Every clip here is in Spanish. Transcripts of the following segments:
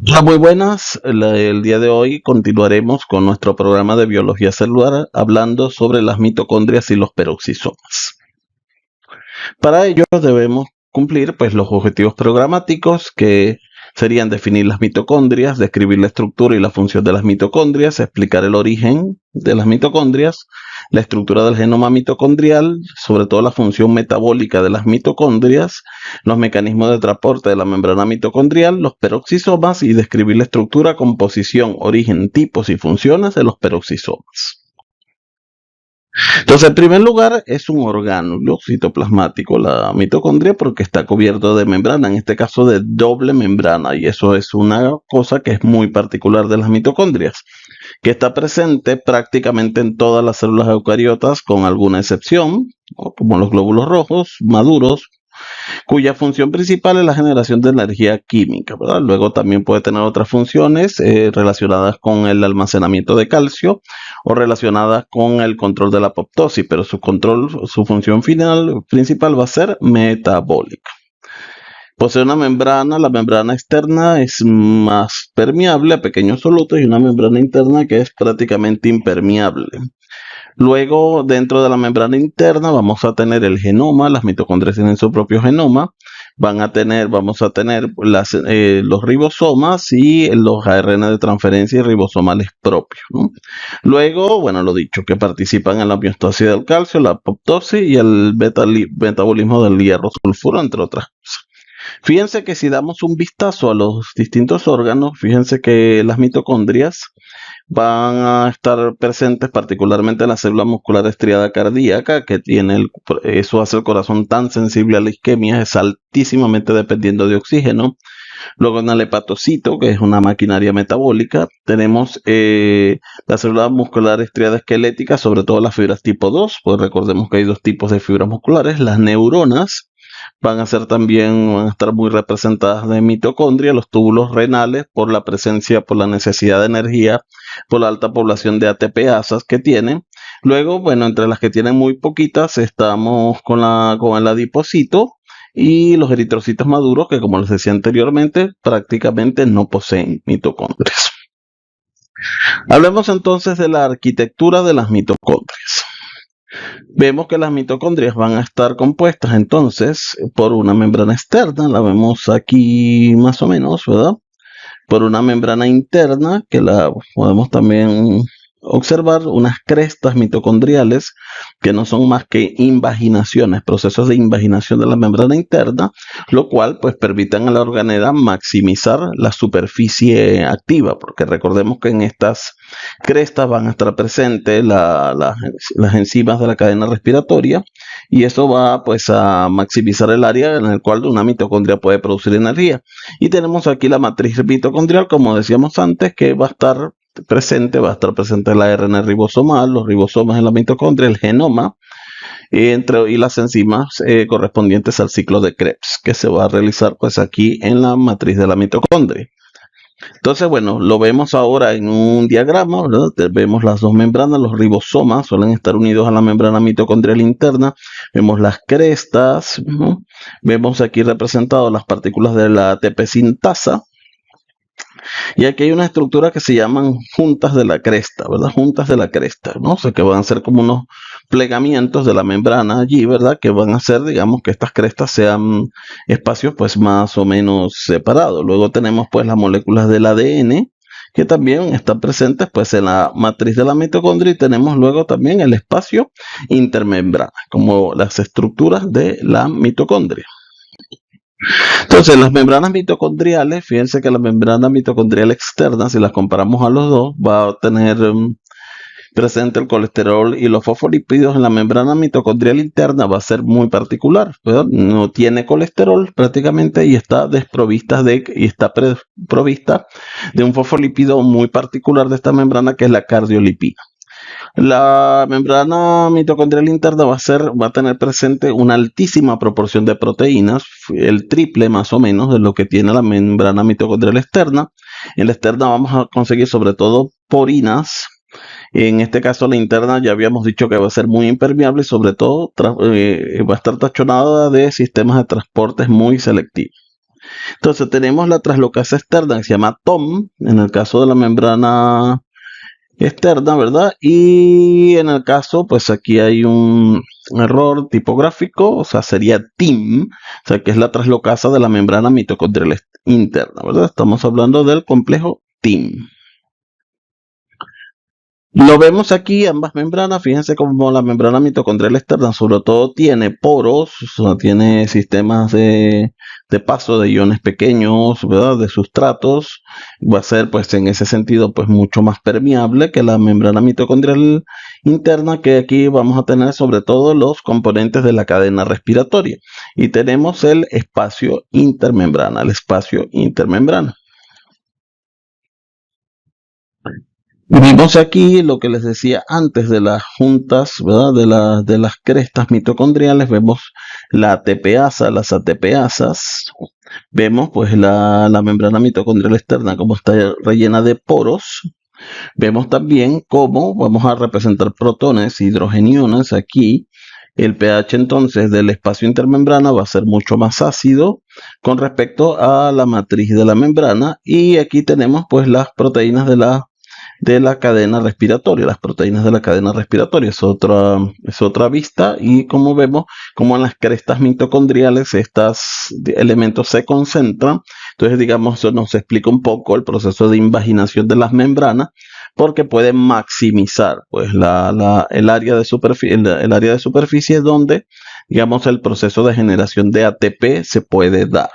Hola, muy buenas. El día de hoy continuaremos con nuestro programa de biología celular hablando sobre las mitocondrias y los peroxisomas. Para ello debemos cumplir pues los objetivos programáticos que serían definir las mitocondrias, describir la estructura y la función de las mitocondrias, explicar el origen de las mitocondrias, la estructura del genoma mitocondrial, sobre todo la función metabólica de las mitocondrias, los mecanismos de transporte de la membrana mitocondrial, los peroxisomas y describir la estructura, composición, origen, tipos y funciones de los peroxisomas. Entonces, en primer lugar, es un orgánulo citoplasmático, la mitocondria, porque está cubierto de membrana, en este caso de doble membrana, y eso es una cosa que es muy particular de las mitocondrias, que está presente prácticamente en todas las células eucariotas, con alguna excepción, ¿no? Como los glóbulos rojos maduros, cuya función principal es la generación de energía química, ¿verdad? Luego también puede tener otras funciones relacionadas con el almacenamiento de calcio o relacionadas con el control de la apoptosis, pero su función final principal va a ser metabólica. Posee una membrana, la membrana externa es más permeable a pequeños solutos y una membrana interna que es prácticamente impermeable. Luego, dentro de la membrana interna, vamos a tener el genoma. Las mitocondrias tienen su propio genoma. Vamos a tener los ribosomas y los ARN de transferencia y ribosomales propios, ¿no? Luego, bueno, lo dicho, que participan en la homeostasis del calcio, la apoptosis y el metabolismo del hierro sulfuro, entre otras cosas. Fíjense que si damos un vistazo a los distintos órganos, fíjense que las mitocondrias van a estar presentes particularmente en la célula muscular estriada cardíaca, que eso hace el corazón tan sensible a la isquemia, es altísimamente dependiendo de oxígeno. Luego en el hepatocito, que es una maquinaria metabólica, tenemos la célula muscular estriada esquelética, sobre todo las fibras tipo 2, pues recordemos que hay dos tipos de fibras musculares, las neuronas, van a estar muy representadas de mitocondria, los túbulos renales por la presencia, por la necesidad de energía, por la alta población de ATPasas que tienen. Luego, bueno, entre las que tienen muy poquitas estamos con el adipocito y los eritrocitos maduros que, como les decía anteriormente, prácticamente no poseen mitocondrias. Hablemos entonces de la arquitectura de las mitocondrias. Vemos que las mitocondrias van a estar compuestas entonces por una membrana externa, la vemos aquí más o menos, ¿verdad? Por una membrana interna que la podemos también observar, unas crestas mitocondriales que no son más que invaginaciones, procesos de invaginación de la membrana interna, lo cual pues permiten a la organela maximizar la superficie activa, porque recordemos que en estas crestas van a estar presentes las enzimas de la cadena respiratoria y eso va pues a maximizar el área en el cual una mitocondria puede producir energía. Y tenemos aquí la matriz mitocondrial, como decíamos antes, que va a estar presente el ARN ribosomal, los ribosomas en la mitocondria, el genoma, y las enzimas correspondientes al ciclo de Krebs, que se va a realizar pues aquí en la matriz de la mitocondria. Entonces, bueno, lo vemos ahora en un diagrama, ¿verdad? Vemos las dos membranas, los ribosomas suelen estar unidos a la membrana mitocondrial interna, vemos las crestas, ¿no? Vemos aquí representadas las partículas de la ATP sintasa, y aquí hay una estructura que se llaman juntas de la cresta, ¿verdad? Juntas de la cresta, ¿no? O sea, que van a ser como unos plegamientos de la membrana allí, ¿verdad? Que van a hacer, digamos, que estas crestas sean espacios pues más o menos separados. Luego tenemos pues las moléculas del ADN que también están presentes pues en la matriz de la mitocondria y tenemos luego también el espacio intermembrana, como las estructuras de la mitocondria. Entonces, las membranas mitocondriales, fíjense que la membrana mitocondrial externa, si las comparamos a los dos, va a tener presente el colesterol y los fosfolípidos. En la membrana mitocondrial interna va a ser muy particular, ¿verdad? No tiene colesterol prácticamente y está provista de un fosfolípido muy particular de esta membrana que es la cardiolipina. La membrana mitocondrial interna va a tener presente una altísima proporción de proteínas, el triple más o menos de lo que tiene la membrana mitocondrial externa. En la externa vamos a conseguir sobre todo porinas. En este caso la interna ya habíamos dicho que va a ser muy impermeable y sobre todo va a estar tachonada de sistemas de transportes muy selectivos. Entonces tenemos la traslocasa externa que se llama TOM, en el caso de la membrana externa, ¿verdad? Y en el caso, pues aquí hay un error tipográfico, o sea, sería TIM, o sea, que es la traslocasa de la membrana mitocondrial interna, ¿verdad? Estamos hablando del complejo TIM. Lo vemos aquí, ambas membranas, fíjense como la membrana mitocondrial externa sobre todo tiene poros, o sea, tiene sistemas de paso de iones pequeños, ¿verdad? De sustratos, va a ser pues en ese sentido pues mucho más permeable que la membrana mitocondrial interna, que aquí vamos a tener sobre todo los componentes de la cadena respiratoria. Y tenemos el espacio intermembrana, Vimos aquí lo que les decía antes de las juntas, ¿verdad? De las crestas mitocondriales, vemos la ATPasa, las ATPasas, vemos pues la membrana mitocondrial externa como está rellena de poros, vemos también cómo vamos a representar protones, hidrogeniones aquí. El pH entonces del espacio intermembrana va a ser mucho más ácido con respecto a la matriz de la membrana, y aquí tenemos pues las proteínas de la cadena respiratoria, las proteínas de la cadena respiratoria, es otra vista, y como vemos, como en las crestas mitocondriales estos elementos se concentran. Entonces, digamos, eso nos explica un poco el proceso de invaginación de las membranas, porque pueden maximizar pues el área de superficie, el área de superficie donde, digamos, el proceso de generación de ATP se puede dar.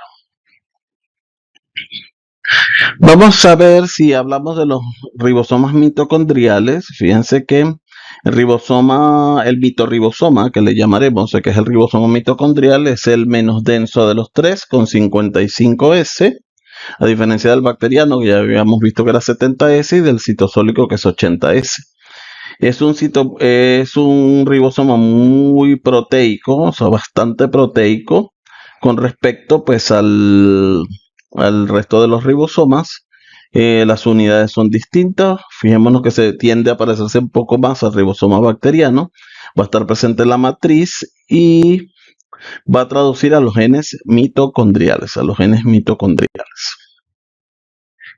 Vamos a ver si hablamos de los ribosomas mitocondriales. Fíjense que el mitorribosoma, que le llamaremos, que es el ribosoma mitocondrial, es el menos denso de los tres, con 55S, a diferencia del bacteriano, que ya habíamos visto que era 70S, y del citosólico, que es 80S. Es un ribosoma muy proteico, o sea, bastante proteico, con respecto pues al resto de los ribosomas. Las unidades son distintas. Fijémonos que se tiende a parecerse un poco más al ribosoma bacteriano. Va a estar presente en la matriz y va a traducir a los genes mitocondriales,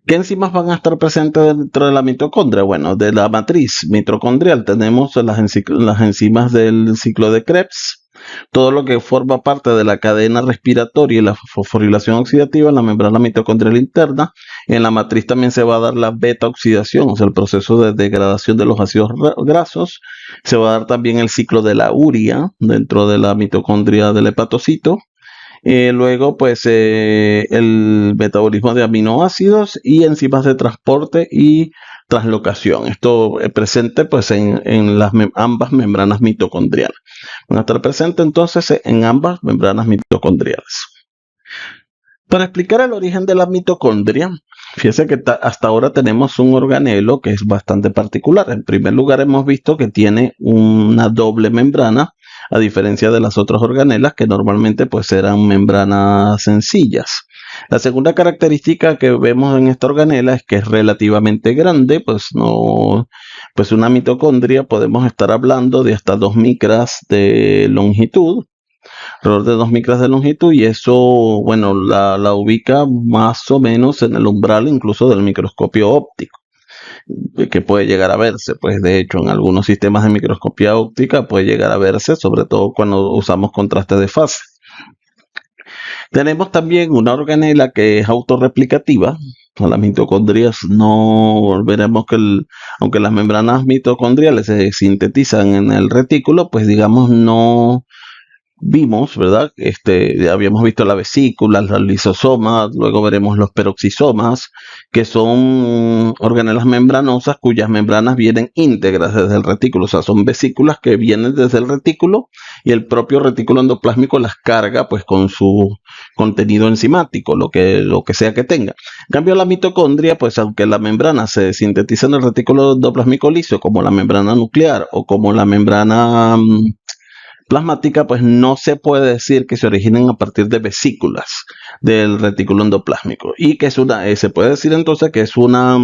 ¿Qué enzimas van a estar presentes dentro de la mitocondria? Bueno, de la matriz mitocondrial tenemos las enzimas del ciclo de Krebs, todo lo que forma parte de la cadena respiratoria y la fosforilación oxidativa en la membrana mitocondrial interna. En la matriz también se va a dar la beta oxidación, o sea, el proceso de degradación de los ácidos grasos. Se va a dar también el ciclo de la urea dentro de la mitocondria del hepatocito. Luego, pues, el metabolismo de aminoácidos y enzimas de transporte y translocación. Esto es presente, pues, en ambas membranas mitocondriales. Van a estar presentes, entonces, en ambas membranas mitocondriales. Para explicar el origen de la mitocondria, fíjense que hasta ahora tenemos un organelo que es bastante particular. En primer lugar, hemos visto que tiene una doble membrana, a diferencia de las otras organelas que normalmente pues eran membranas sencillas. La segunda característica que vemos en esta organela es que es relativamente grande, pues una mitocondria podemos estar hablando de hasta 2 micras de longitud, alrededor de 2 micras de longitud, y eso, bueno, la ubica más o menos en el umbral incluso del microscopio óptico, que puede llegar a verse. Pues de hecho en algunos sistemas de microscopía óptica puede llegar a verse, sobre todo cuando usamos contraste de fase. Tenemos también una organela que es autorreplicativa. Las mitocondrias no veremos que aunque las membranas mitocondriales se sintetizan en el retículo, pues digamos no vimos, ¿verdad? Habíamos visto la vesícula, los lisosomas, luego veremos los peroxisomas, que son organelas membranosas cuyas membranas vienen íntegras desde el retículo, o sea, son vesículas que vienen desde el retículo y el propio retículo endoplásmico las carga pues con su contenido enzimático, lo que sea que tenga. En cambio, la mitocondria, pues aunque la membrana se sintetiza en el retículo endoplásmico liso, como la membrana nuclear o como la membrana plasmática, pues no se puede decir que se originen a partir de vesículas del retículo endoplásmico, y que se puede decir entonces que es una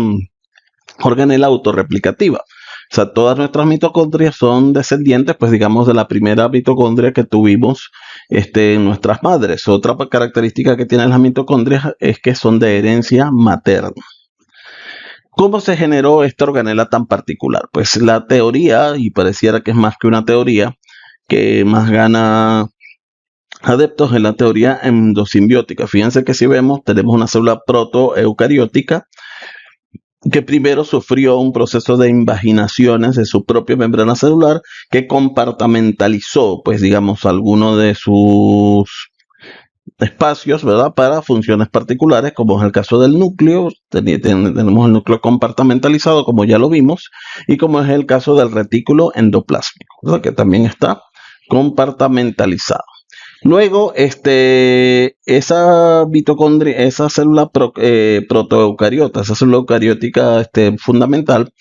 organela autorreplicativa. O sea, todas nuestras mitocondrias son descendientes, pues digamos, de la primera mitocondria que tuvimos en nuestras madres. Otra característica que tienen las mitocondrias es que son de herencia materna. ¿Cómo se generó esta organela tan particular? Pues la teoría, y pareciera que es más que una teoría, que más gana adeptos en la teoría endosimbiótica. Fíjense que si vemos, tenemos una célula protoeucariótica que primero sufrió un proceso de invaginaciones de su propia membrana celular que compartimentalizó, pues digamos, alguno de sus espacios, ¿verdad? Para funciones particulares, como es el caso del núcleo. Tenemos el núcleo compartimentalizado, como ya lo vimos, y como es el caso del retículo endoplásmico, ¿verdad? Que también está compartimentalizado. Luego, esa mitocondria, esa célula protoeucariota, esa célula eucariótica fundamental,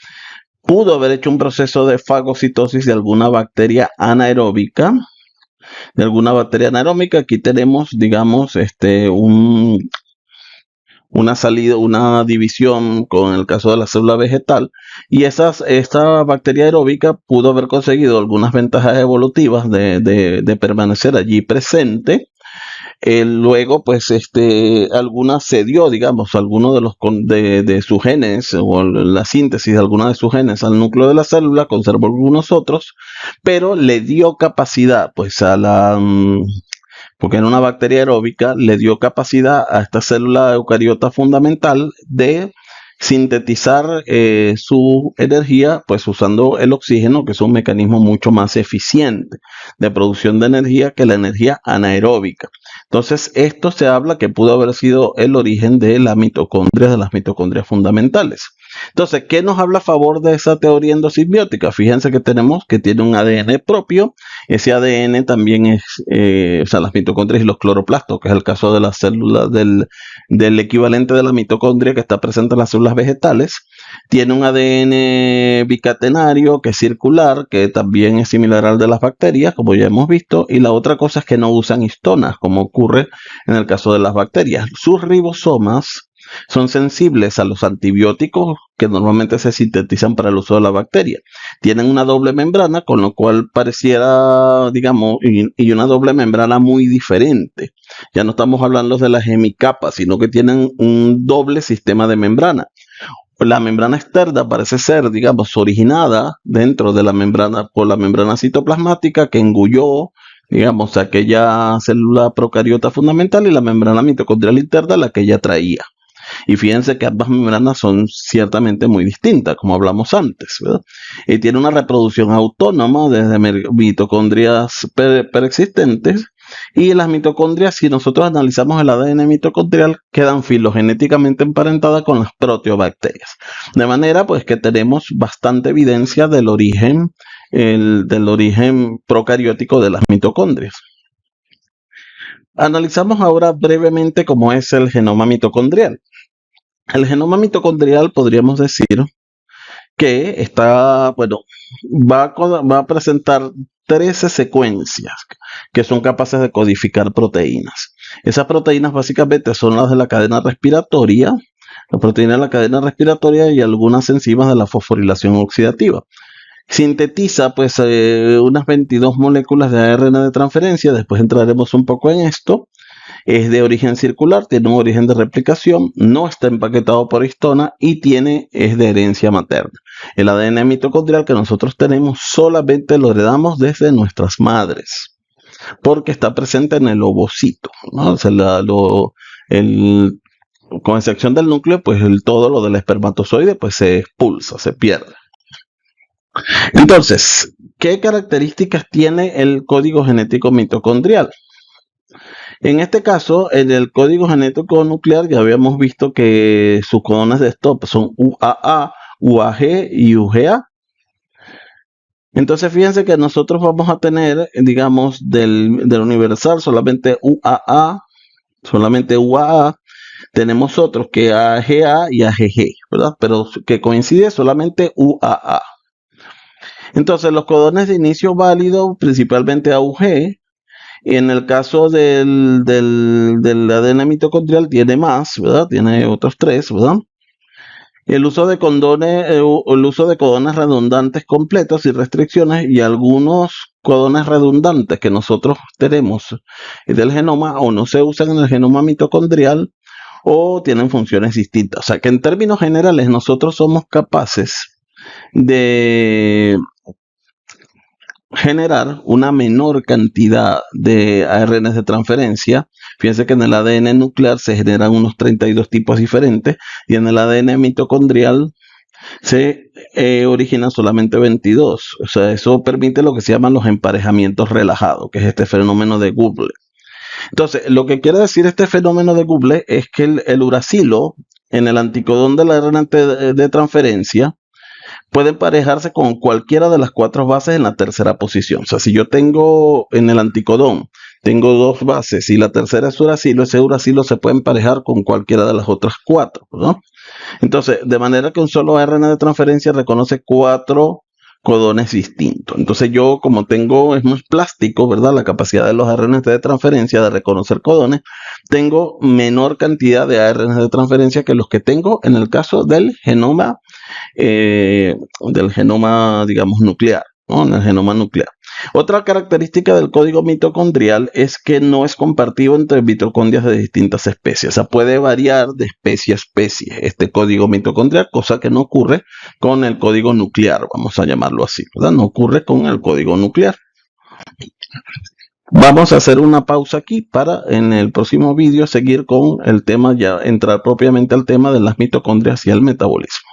pudo haber hecho un proceso de fagocitosis de alguna bacteria anaeróbica. Aquí tenemos, digamos, una salida, una división con el caso de la célula vegetal, y esta bacteria aeróbica pudo haber conseguido algunas ventajas evolutivas de permanecer allí presente. Luego, pues, alguna cedió, digamos, alguno de sus genes, o la síntesis de alguna de sus genes al núcleo de la célula, conservó algunos otros, pero le dio capacidad, pues, porque era una bacteria aeróbica, le dio capacidad a esta célula eucariota fundamental de sintetizar su energía, pues usando el oxígeno, que es un mecanismo mucho más eficiente de producción de energía que la energía anaeróbica. Entonces, esto se habla que pudo haber sido el origen de las mitocondrias fundamentales. Entonces, ¿qué nos habla a favor de esa teoría endosimbiótica? Fíjense que tenemos que tiene un ADN propio. Ese ADN también es, o sea, las mitocondrias y los cloroplastos, que es el caso de las células del equivalente de la mitocondria que está presente en las células vegetales. Tiene un ADN bicatenario que es circular, que también es similar al de las bacterias, como ya hemos visto. Y la otra cosa es que no usan histonas, como ocurre en el caso de las bacterias. Sus ribosomas son sensibles a los antibióticos que normalmente se sintetizan para el uso de la bacteria. Tienen una doble membrana, con lo cual pareciera, digamos, y una doble membrana muy diferente. Ya no estamos hablando de las hemicapas, sino que tienen un doble sistema de membrana. La membrana externa parece ser, digamos, originada dentro de la membrana por la membrana citoplasmática que engulló, digamos, aquella célula procariota fundamental, y la membrana mitocondrial interna la que ella traía. Y fíjense que ambas membranas son ciertamente muy distintas, como hablamos antes, ¿verdad? Y tiene una reproducción autónoma desde mitocondrias preexistentes. Y las mitocondrias, si nosotros analizamos el ADN mitocondrial, quedan filogenéticamente emparentadas con las proteobacterias. De manera, pues, que tenemos bastante evidencia del origen procariótico de las mitocondrias. Analizamos ahora brevemente cómo es el genoma mitocondrial. El genoma mitocondrial, podríamos decir que está, bueno, va a presentar 13 secuencias que son capaces de codificar proteínas. Esas proteínas básicamente son las de la cadena respiratoria, la proteína de la cadena respiratoria y algunas enzimas de la fosforilación oxidativa. Sintetiza, pues, unas 22 moléculas de ARN de transferencia. Después entraremos un poco en esto. Es de origen circular, tiene un origen de replicación, no está empaquetado por histona y es de herencia materna. El ADN mitocondrial que nosotros tenemos solamente lo heredamos desde nuestras madres, porque está presente en el ovocito, ¿no? O sea, con excepción del núcleo, pues todo lo del espermatozoide pues se expulsa, se pierde. Entonces, ¿qué características tiene el código genético mitocondrial? En este caso, en el código genético nuclear ya habíamos visto que sus codones de stop son UAA, UAG y UGA. Entonces, fíjense que nosotros vamos a tener, digamos, del universal solamente UAA, solamente UAA. Tenemos otros que AGA y AGG, ¿verdad? Pero que coincide solamente UAA. Entonces, los codones de inicio válido, principalmente AUG. En el caso del ADN mitocondrial tiene más, ¿verdad? Tiene otros 3, ¿verdad? El uso de condones, el uso de codones redundantes completos y restricciones y algunos codones redundantes que nosotros tenemos del genoma o no se usan en el genoma mitocondrial o tienen funciones distintas. O sea que en términos generales nosotros somos capaces de generar una menor cantidad de ARNs de transferencia. Fíjense que en el ADN nuclear se generan unos 32 tipos diferentes y en el ADN mitocondrial se originan solamente 22. O sea, eso permite lo que se llaman los emparejamientos relajados, que es este fenómeno de Guble. Entonces, lo que quiere decir este fenómeno de Guble es que el uracilo en el anticodón de la RNA de transferencia puede emparejarse con cualquiera de las 4 bases en la tercera posición. O sea, si yo tengo en el anticodón, tengo 2 bases y la tercera es uracilo, ese uracilo se puede emparejar con cualquiera de las otras 4, ¿no? Entonces, de manera que un solo ARN de transferencia reconoce 4 codones distintos. Entonces yo, como tengo, es más plástico, ¿verdad? La capacidad de los ARN de transferencia de reconocer codones, tengo menor cantidad de ARN de transferencia que los que tengo en el caso del genoma, digamos, nuclear, ¿no? En el genoma nuclear. Otra característica del código mitocondrial es que no es compartido entre mitocondrias de distintas especies. O sea, puede variar de especie a especie este código mitocondrial, cosa que no ocurre con el código nuclear, vamos a llamarlo así, ¿verdad? No ocurre con el código nuclear. Vamos a hacer una pausa aquí para en el próximo vídeo seguir con el tema, ya entrar propiamente al tema de las mitocondrias y el metabolismo.